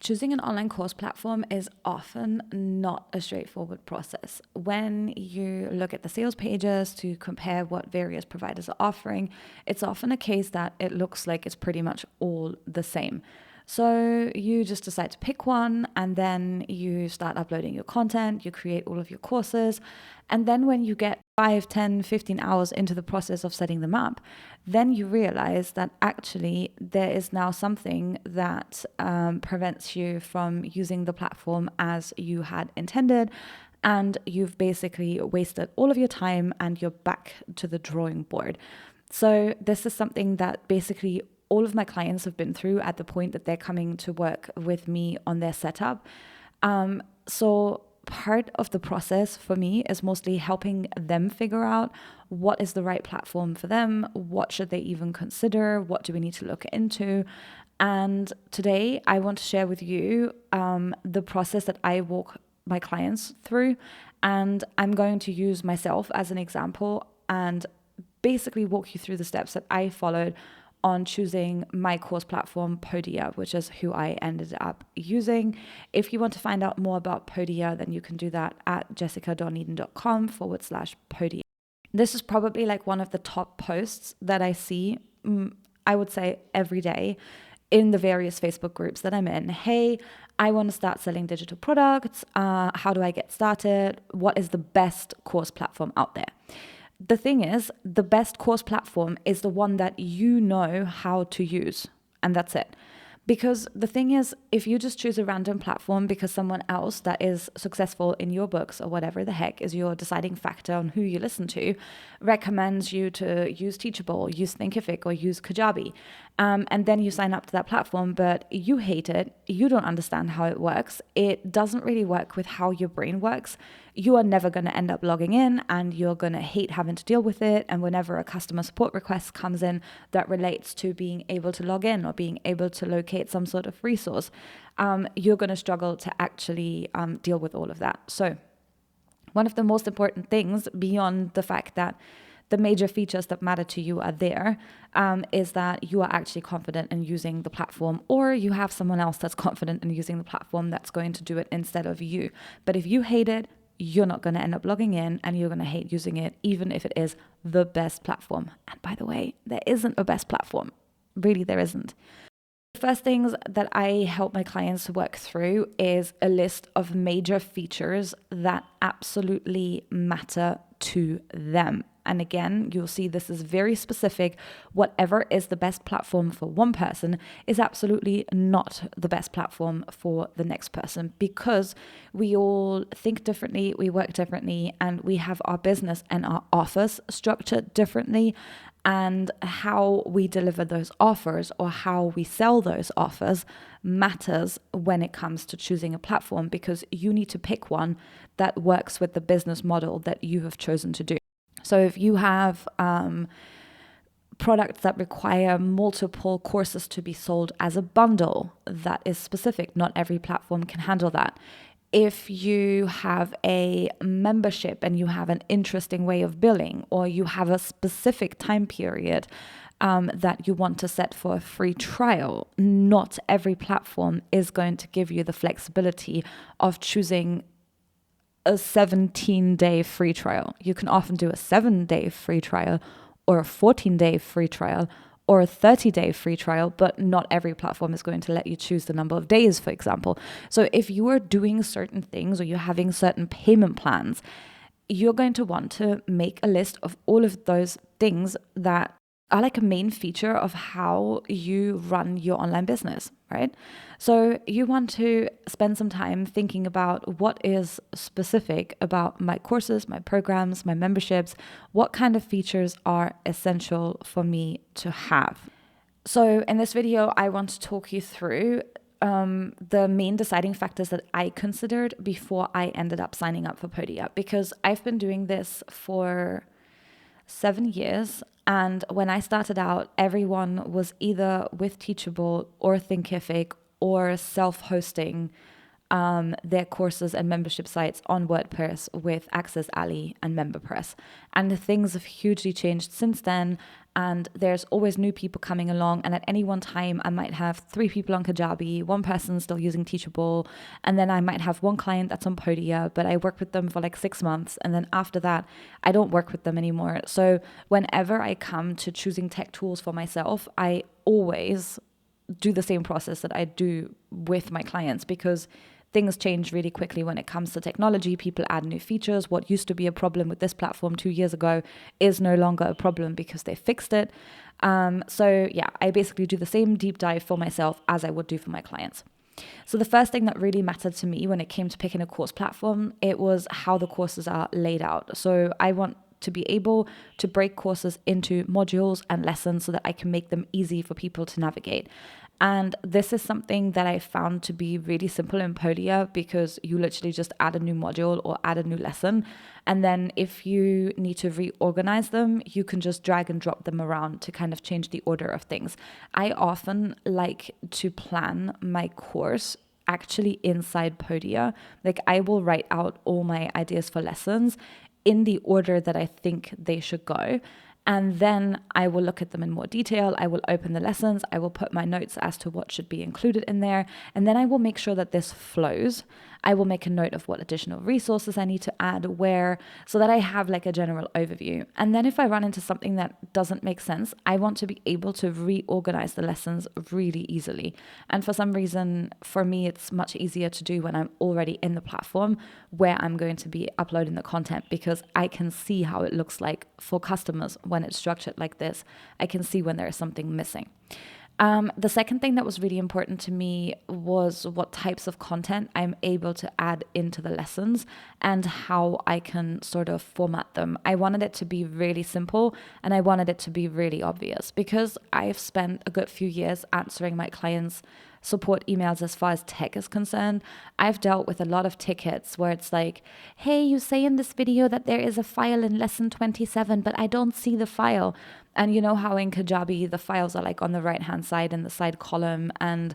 Choosing an online course platform is often not a straightforward process. When you look at the sales pages to compare what various providers are offering, it's often a case that it looks like it's pretty much all the same. So you just decide to pick one, and then you start uploading your content, you create all of your courses, and then when you get 5, 10, 15 hours into the process of setting them up, then you realize that actually there is now something that prevents you from using the platform as you had intended, and you've basically wasted all of your time and you're back to the drawing board. So this is something that basically all of my clients have been through at the point that they're coming to work with me on their setup. So part of the process for me is mostly helping them figure out what is the right platform for them, what should they even consider, what do we need to look into. And today I want to share with you the process that I walk my clients through, and I'm going to use myself as an example and basically walk you through the steps that I followed on choosing my course platform, Podia, which is who I ended up using. If you want to find out more about Podia, then you can do that at jessicadorneeden.com/Podia. This is probably like one of the top posts that I see, I would say every day in the various Facebook groups that I'm in. Hey, I want to start selling digital products. How do I get started? What is the best course platform out there? The thing is, the best course platform is the one that you know how to use, and that's it. Because the thing is, if you just choose a random platform because someone else that is successful in your books or whatever the heck is your deciding factor on who you listen to, recommends you to use Teachable, use Thinkific, or use Kajabi, and then you sign up to that platform, but you hate it, you don't understand how it works, it doesn't really work with how your brain works, you are never going to end up logging in and you're going to hate having to deal with it. And whenever a customer support request comes in that relates to being able to log in or being able to locate some sort of resource, you're going to struggle to actually deal with all of that. So one of the most important things beyond the fact that the major features that matter to you are there, is that you are actually confident in using the platform, or you have someone else that's confident in using the platform that's going to do it instead of you. But if you hate it, you're not going to end up logging in and you're going to hate using it, even if it is the best platform. And by the way, there isn't a best platform. Really, there isn't. The first things that I help my clients work through is a list of major features that absolutely matter to them. And again, you'll see this is very specific. Whatever is the best platform for one person is absolutely not the best platform for the next person, because we all think differently, we work differently, and we have our business and our offers structured differently. And how we deliver those offers or how we sell those offers matters when it comes to choosing a platform, because you need to pick one that works with the business model that you have chosen to do. So if you have products that require multiple courses to be sold as a bundle, that is specific. Not every platform can handle that. If you have a membership and you have an interesting way of billing, or you have a specific time period that you want to set for a free trial, not every platform is going to give you the flexibility of choosing a 17-day free trial. You can often do a 7-day free trial, or a 14-day free trial, or a 30-day free trial, but not every platform is going to let you choose the number of days, for example. So if you are doing certain things or you're having certain payment plans, you're going to want to make a list of all of those things that are like a main feature of how you run your online business, right? So you want to spend some time thinking about what is specific about my courses, my programs, my memberships, what kind of features are essential for me to have. So in this video, I want to talk you through the main deciding factors that I considered before I ended up signing up for Podia, because I've been doing this for 7 years. And when I started out, everyone was either with Teachable or Thinkific or self-hosting their courses and membership sites on WordPress with Access Alley and MemberPress. And the things have hugely changed since then. And there's always new people coming along. And at any one time, I might have 3 people on Kajabi, 1 person still using Teachable. And then I might have 1 client that's on Podia, but I work with them for like 6 months. And then after that, I don't work with them anymore. So whenever I come to choosing tech tools for myself, I always do the same process that I do with my clients, because things change really quickly when it comes to technology. People add new features. What used to be a problem with this platform 2 years ago is no longer a problem because they fixed it. So yeah, I basically do the same deep dive for myself as I would do for my clients. So the first thing that really mattered to me when it came to picking a course platform, it was how the courses are laid out. So I want to be able to break courses into modules and lessons so that I can make them easy for people to navigate. And this is something that I found to be really simple in Podia, because you literally just add a new module or add a new lesson. And then if you need to reorganize them, you can just drag and drop them around to kind of change the order of things. I often like to plan my course actually inside Podia. Like, I will write out all my ideas for lessons in the order that I think they should go. And then I will look at them in more detail. I will open the lessons. I will put my notes as to what should be included in there. And then I will make sure that this flows. I will make a note of what additional resources I need to add where, so that I have like a general overview. And then if I run into something that doesn't make sense, I want to be able to reorganize the lessons really easily. And for some reason, for me, it's much easier to do when I'm already in the platform where I'm going to be uploading the content, because I can see how it looks like for customers when it's structured like this. I can see when there is something missing. The second thing that was really important to me was what types of content I'm able to add into the lessons and how I can sort of format them. I wanted it to be really simple, and I wanted it to be really obvious, because I've spent a good few years answering my clients' support emails as far as tech is concerned. I've dealt with a lot of tickets where it's like, hey, you say in this video that there is a file in lesson 27, but I don't see the file. And you know how in Kajabi, the files are like on the right-hand side in the side column. And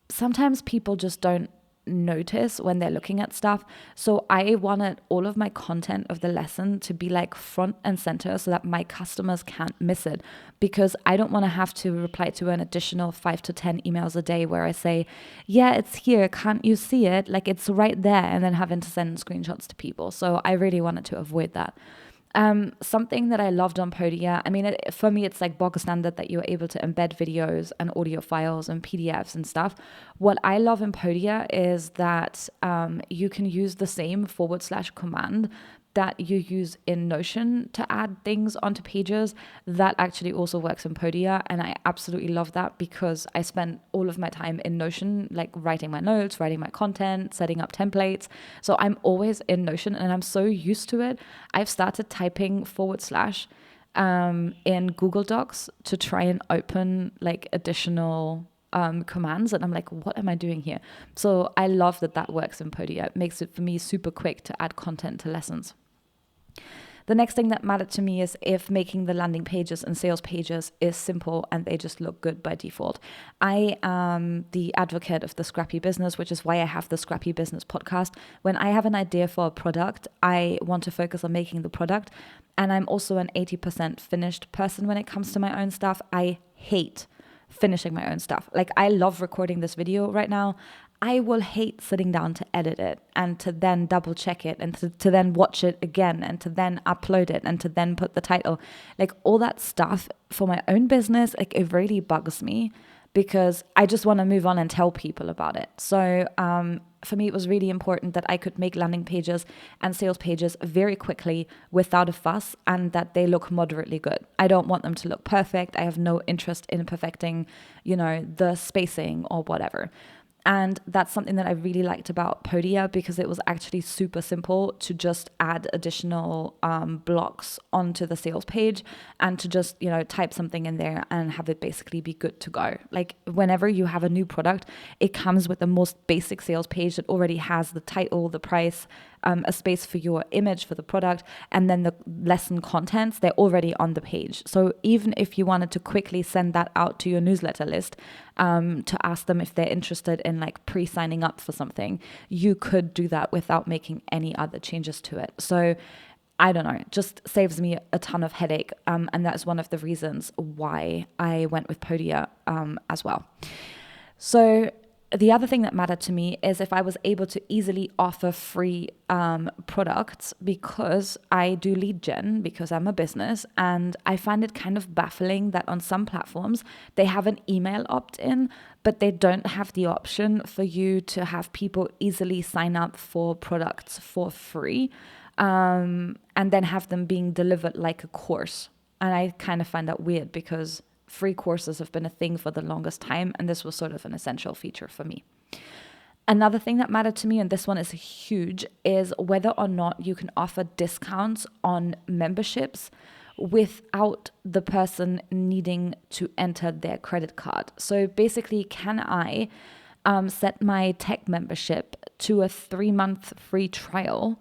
sometimes people just don't notice when they're looking at stuff. So I wanted all of my content of the lesson to be like front and center so that my customers can't miss it, because I don't want to have to reply to an additional 5 to 10 emails a day where I say, yeah, it's here, can't you see it? Like, it's right there, and then having to send screenshots to people. So I really wanted to avoid that. Something that I loved on Podia, I mean, for me, it's like bog standard that you're able to embed videos and audio files and PDFs and stuff. What I love in Podia is that you can use the same / command that you use in Notion to add things onto pages. That actually also works in Podia, and I absolutely love that, because I spend all of my time in Notion, like writing my notes, writing my content, setting up templates. So I'm always in Notion, and I'm so used to it. I've started typing / in Google Docs to try and open like additional commands, and I'm like, what am I doing here? So I love that works in Podia. It makes it for me super quick to add content to lessons. The next thing that mattered to me is if making the landing pages and sales pages is simple and they just look good by default. I am the advocate of the scrappy business, which is why I have the Scrappy Business podcast. When I have an idea for a product, I want to focus on making the product. And I'm also an 80% finished person when it comes to my own stuff. I hate finishing my own stuff. Like, I love recording this video right now. I will hate sitting down to edit it and to then double check it and to then watch it again and to then upload it and to then put the title. Like, all that stuff for my own business, like, it really bugs me, because I just want to move on and tell people about it. So for me, it was really important that I could make landing pages and sales pages very quickly without a fuss, and that they look moderately good. I don't want them to look perfect. I have no interest in perfecting, the spacing or whatever. And that's something that I really liked about Podia, because it was actually super simple to just add additional blocks onto the sales page and to just, type something in there and have it basically be good to go. Like, whenever you have a new product, it comes with the most basic sales page that already has the title, the price, a space for your image for the product, and then the lesson contents, they're already on the page. So even if you wanted to quickly send that out to your newsletter list, to ask them if they're interested in like pre-signing up for something, you could do that without making any other changes to it. So I don't know, it just saves me a ton of headache. And that's one of the reasons why I went with Podia as well. So the other thing that mattered to me is if I was able to easily offer free products, because I do lead gen, because I'm a business, and I find it kind of baffling that on some platforms they have an email opt-in, but they don't have the option for you to have people easily sign up for products for free, and then have them being delivered like a course. And I kind of find that weird because free courses have been a thing for the longest time, and this was sort of an essential feature for me. Another thing that mattered to me, and this one is huge, is whether or not you can offer discounts on memberships without the person needing to enter their credit card. So basically, can I set my tech membership to a 3-month free trial,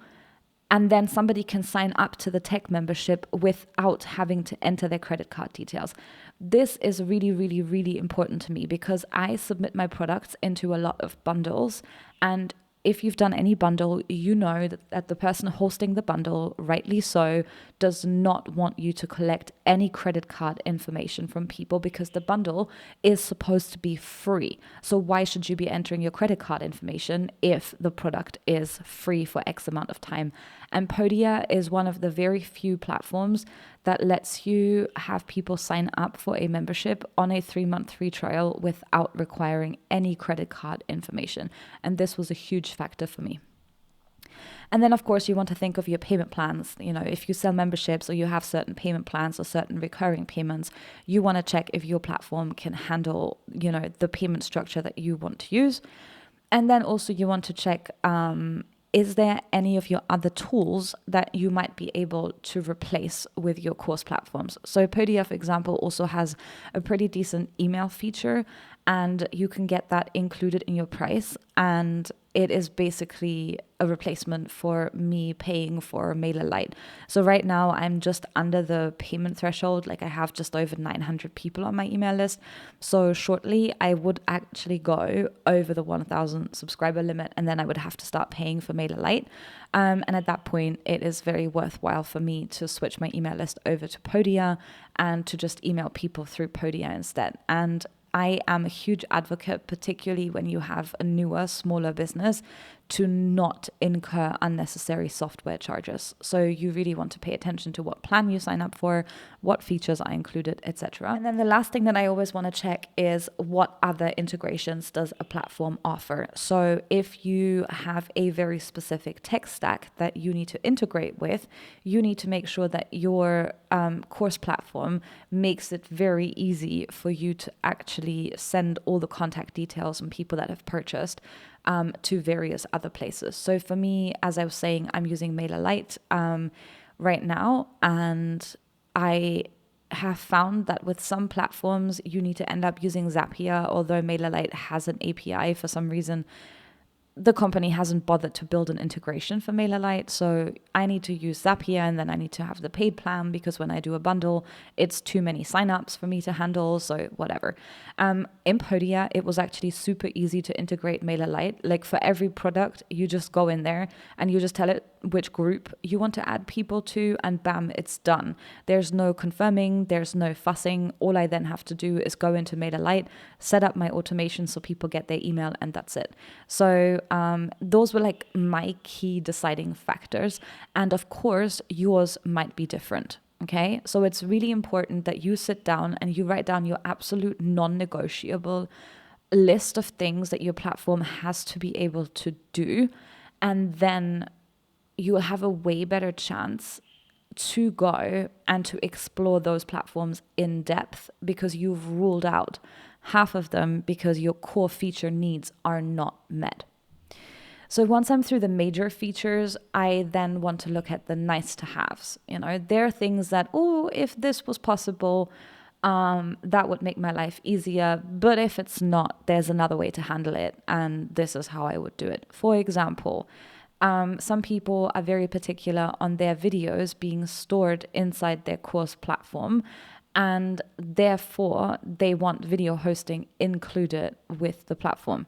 and then somebody can sign up to the tech membership without having to enter their credit card details? This is really, really, really important to me because I submit my products into a lot of bundles. And if you've done any bundle, you know that the person hosting the bundle, rightly so, does not want you to collect any credit card information from people because the bundle is supposed to be free. So why should you be entering your credit card information if the product is free for X amount of time? And Podia is one of the very few platforms that lets you have people sign up for a membership on a 3-month free trial without requiring any credit card information. And this was a huge factor for me. And then, of course, you want to think of your payment plans. You know, if you sell memberships or you have certain payment plans or certain recurring payments, you want to check if your platform can handle, you know, the payment structure that you want to use. And then also you want to check, is there any of your other tools that you might be able to replace with your course platforms? So Podia, for example, also has a pretty decent email feature, and you can get that included in your price. And it is basically a replacement for me paying for MailerLite. So right now I'm just under the payment threshold. Like I have just over 900 people on my email list. So shortly I would actually go over the 1,000 subscriber limit, and then I would have to start paying for MailerLite. And at that point, it is very worthwhile for me to switch my email list over to Podia and to just email people through Podia instead. And I am a huge advocate, particularly when you have a newer, smaller business, to not incur unnecessary software charges. So you really want to pay attention to what plan you sign up for, what features are included, etc. And then the last thing that I always want to check is what other integrations does a platform offer. So if you have a very specific tech stack that you need to integrate with, you need to make sure that your course platform makes it very easy for you to actually send all the contact details and people that have purchased to various other places. So for me, as I was saying, I'm using MailerLite right now, and I have found that with some platforms, you need to end up using Zapier, although MailerLite has an API for some reason. The company hasn't bothered to build an integration for MailerLite, so I need to use Zapier, and then I need to have the paid plan because when I do a bundle, it's too many signups for me to handle, so whatever. In Podia, it was actually super easy to integrate MailerLite. Like for every product, you just go in there and you just tell it which group you want to add people to, and bam, it's done. There's no confirming, there's no fussing. All I then have to do is go into MailerLite, set up my automation so people get their email, and that's it. So those were like my key deciding factors. And of course, yours might be different. Okay, so it's really important that you sit down and you write down your absolute non-negotiable list of things that your platform has to be able to do. And then you will have a way better chance to go and to explore those platforms in depth because you've ruled out half of them because your core feature needs are not met. So once I'm through the major features, I then want to look at the nice to haves. You know, there are things that, oh, if this was possible, that would make my life easier. But if it's not, there's another way to handle it. And this is how I would do it. For example, Some people are very particular on their videos being stored inside their course platform, and therefore they want video hosting included with the platform.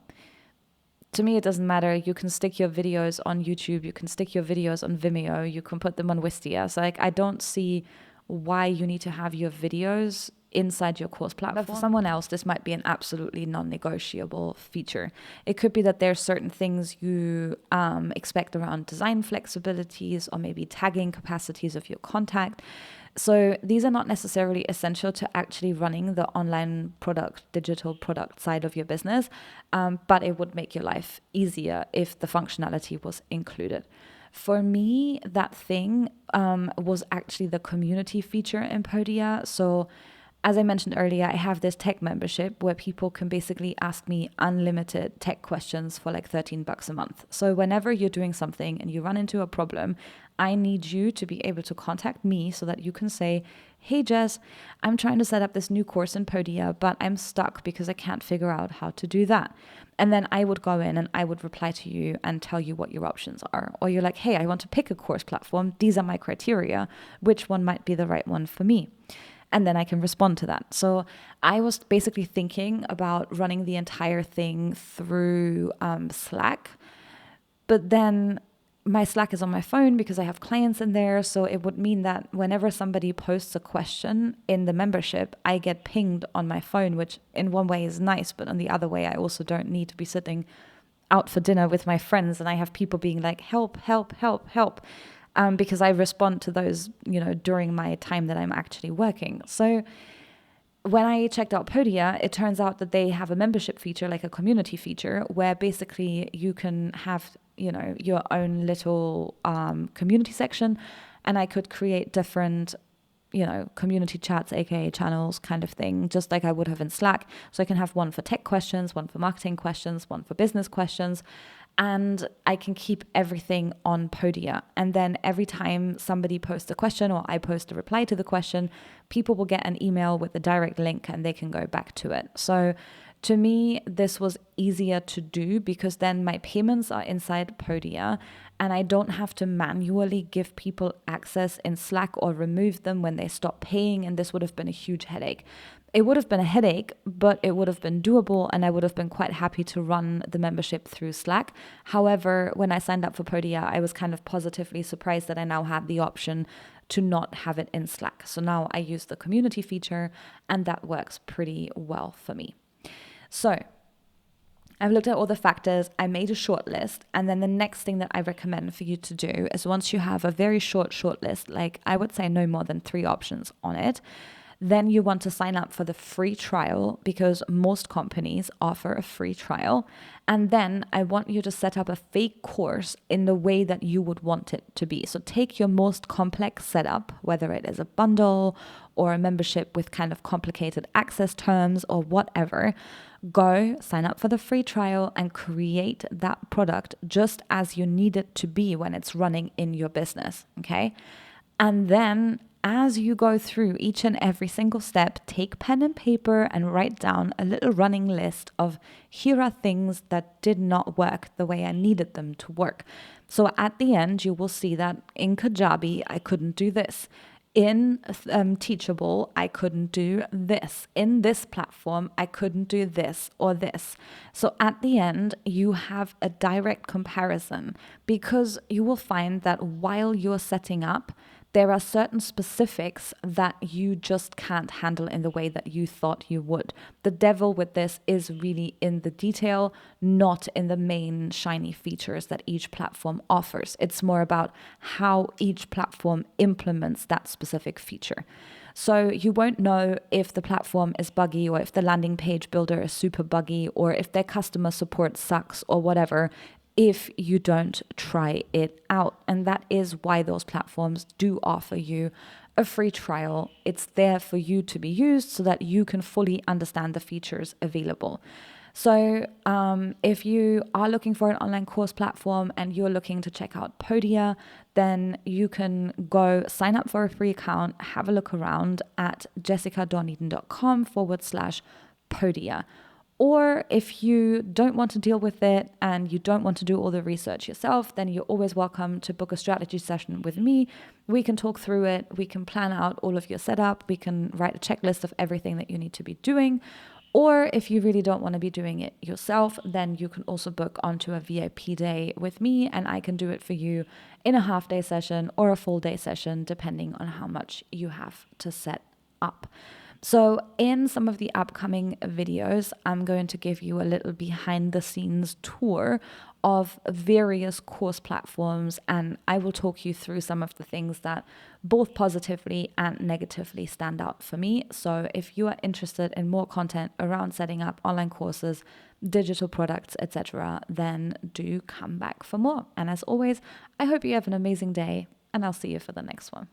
To me, it doesn't matter. You can stick your videos on YouTube, you can stick your videos on Vimeo, you can put them on Wistia. So like, I don't see why you need to have your videos inside your course platform. But for someone else, this might be an absolutely non-negotiable feature. It could be that there are certain things you expect around design flexibilities or maybe tagging capacities of your contact. So these are not necessarily essential to actually running the online product, digital product side of your business, but it would make your life easier if the functionality was included. For me, that thing was actually the community feature in Podia. So as I mentioned earlier, I have this tech membership where people can basically ask me unlimited tech questions for like $13 a month. So whenever you're doing something and you run into a problem, I need you to be able to contact me so that you can say, hey Jess, I'm trying to set up this new course in Podia, but I'm stuck because I can't figure out how to do that. And then I would go in and I would reply to you and tell you what your options are. Or you're like, hey, I want to pick a course platform. These are my criteria. Which one might be the right one for me? And then I can respond to that. So I was basically thinking about running the entire thing through Slack. But then my Slack is on my phone because I have clients in there. So it would mean that whenever somebody posts a question in the membership, I get pinged on my phone, which in one way is nice. But on the other way, I also don't need to be sitting out for dinner with my friends and I have people being like, help, help, help, help. Because I respond to those, during my time that I'm actually working. So when I checked out Podia, it turns out that they have a membership feature, like a community feature, where basically you can have, your own little community section. And I could create different, community chats, aka channels kind of thing, just like I would have in Slack. So I can have one for tech questions, one for marketing questions, one for business questions. And I can keep everything on Podia. And then every time somebody posts a question or I post a reply to the question, people will get an email with a direct link and they can go back to it. So to me, this was easier to do because then my payments are inside Podia and I don't have to manually give people access in Slack or remove them when they stop paying. And this would have been a huge headache. It would have been a headache, but it would have been doable and I would have been quite happy to run the membership through Slack. However, when I signed up for Podia, I was kind of positively surprised that I now had the option to not have it in Slack. So now I use the community feature and that works pretty well for me. So I've looked at all the factors, I made a short list, and then the next thing that I recommend for you to do is once you have a very short list, like I would say no more than 3 options on it, then you want to sign up for the free trial because most companies offer a free trial. And then I want you to set up a fake course in the way that you would want it to be. So take your most complex setup, whether it is a bundle or a membership with kind of complicated access terms or whatever, go sign up for the free trial and create that product just as you need it to be when it's running in your business, okay? And then as you go through each and every single step, take pen and paper and write down a little running list of here are things that did not work the way I needed them to work. So at the end, you will see that in Kajabi, I couldn't do this. In Teachable, I couldn't do this. In this platform, I couldn't do this or this. So at the end, you have a direct comparison because you will find that while you're setting up, there are certain specifics that you just can't handle in the way that you thought you would. The devil with this is really in the detail, not in the main shiny features that each platform offers. It's more about how each platform implements that specific feature. So you won't know if the platform is buggy or if the landing page builder is super buggy or if their customer support sucks or whatever if you don't try it out. And that is why those platforms do offer you a free trial. It's there for you to be used so that you can fully understand the features available. So if you are looking for an online course platform and you're looking to check out Podia, then you can go sign up for a free account, have a look around at jessicadorneaton.com/Podia. Or if you don't want to deal with it and you don't want to do all the research yourself, then you're always welcome to book a strategy session with me. We can talk through it. We can plan out all of your setup. We can write a checklist of everything that you need to be doing. Or if you really don't want to be doing it yourself, then you can also book onto a VIP day with me, and I can do it for you in a half-day session or a full-day session, depending on how much you have to set up. So in some of the upcoming videos, I'm going to give you a little behind the scenes tour of various course platforms, and I will talk you through some of the things that both positively and negatively stand out for me. So if you are interested in more content around setting up online courses, digital products, etc., then do come back for more. And as always, I hope you have an amazing day, and I'll see you for the next one.